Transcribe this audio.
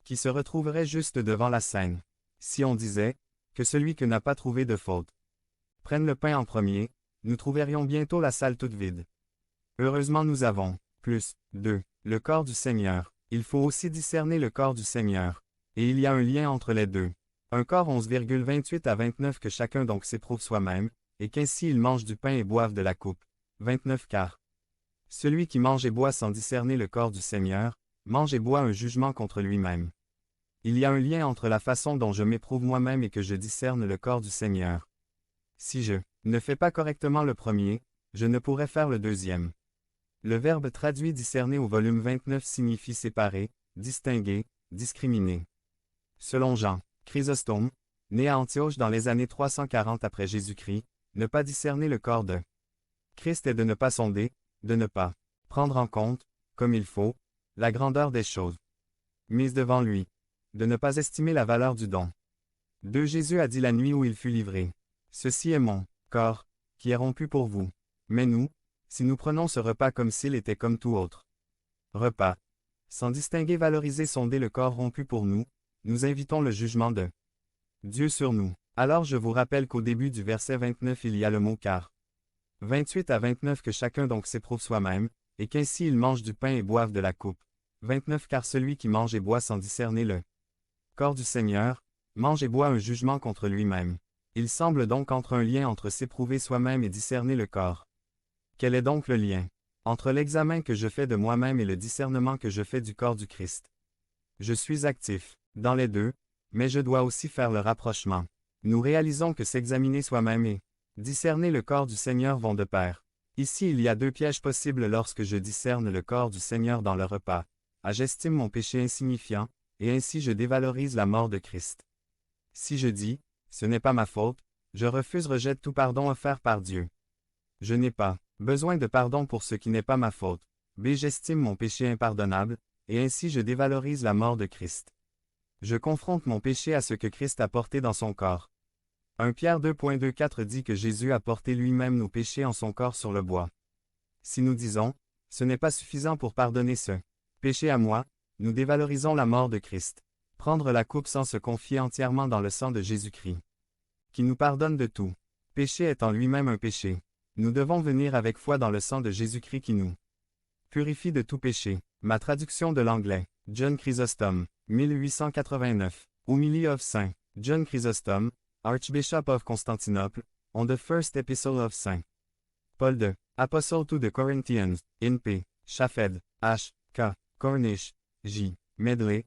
qui se retrouverait juste devant la scène. Si on disait que celui que n'a pas trouvé de faute prenne le pain en premier, nous trouverions bientôt la salle toute vide. Heureusement nous avons, plus, 2, le corps du Seigneur. Il faut aussi discerner le corps du Seigneur. Et il y a un lien entre les deux. Un corps 11,28 à 29 que chacun donc s'éprouve soi-même, et qu'ainsi il mange du pain et boive de la coupe. 29 car celui qui mange et boit sans discerner le corps du Seigneur, mange et boit un jugement contre lui-même. Il y a un lien entre la façon dont je m'éprouve moi-même et que je discerne le corps du Seigneur. Si je ne fais pas correctement le premier, je ne pourrai faire le deuxième. Le verbe traduit discerner au volume 29 signifie séparer, distinguer, discriminer. Selon Jean Chrysostome, né à Antioche dans les années 340 après Jésus-Christ, ne pas discerner le corps de Christ est de ne pas sonder, de ne pas prendre en compte, comme il faut, la grandeur des choses mises devant lui, de ne pas estimer la valeur du don. 2 Jésus a dit la nuit où il fut livré. Ceci est mon corps, qui est rompu pour vous. Mais nous, si nous prenons ce repas comme s'il était comme tout autre repas, sans distinguer, valoriser, sonder le corps rompu pour nous, nous invitons le jugement de Dieu sur nous. Alors je vous rappelle qu'au début du verset 29 il y a le mot car. 28 à 29 que chacun donc s'éprouve soi-même, et qu'ainsi il mange du pain et boive de la coupe. 29 car celui qui mange et boit sans discerner le corps du Seigneur, mange et boit un jugement contre lui-même. Il semble donc entre un lien entre s'éprouver soi-même et discerner le corps. Quel est donc le lien entre l'examen que je fais de moi-même et le discernement que je fais du corps du Christ? Je suis actif dans les deux, mais je dois aussi faire le rapprochement. Nous réalisons que s'examiner soi-même et discerner le corps du Seigneur vont de pair. Ici il y a 2 pièges possibles lorsque je discerne le corps du Seigneur dans le repas. J'estime mon péché insignifiant, et ainsi je dévalorise la mort de Christ. Si je dis, ce n'est pas ma faute, je rejette tout pardon offert par Dieu. Je n'ai pas besoin de pardon pour ce qui n'est pas ma faute. J'estime mon péché impardonnable, et ainsi je dévalorise la mort de Christ. Je confronte mon péché à ce que Christ a porté dans son corps. 1 Pierre 2.24 dit que Jésus a porté lui-même nos péchés en son corps sur le bois. Si nous disons, ce n'est pas suffisant pour pardonner ce péché à moi, nous dévalorisons la mort de Christ. Prendre la coupe sans se confier entièrement dans le sang de Jésus-Christ, qui nous pardonne de tout péché est en lui-même un péché. Nous devons venir avec foi dans le sang de Jésus-Christ qui nous purifie de tout péché. Ma traduction de l'anglais, John Chrysostom, 1889, Homily of Saint John Chrysostom, Archbishop of Constantinople, on the first epistle of Saint Paul de Apostle to the Corinthians, in P. Shafed, H. K. Cornish, J. Medley,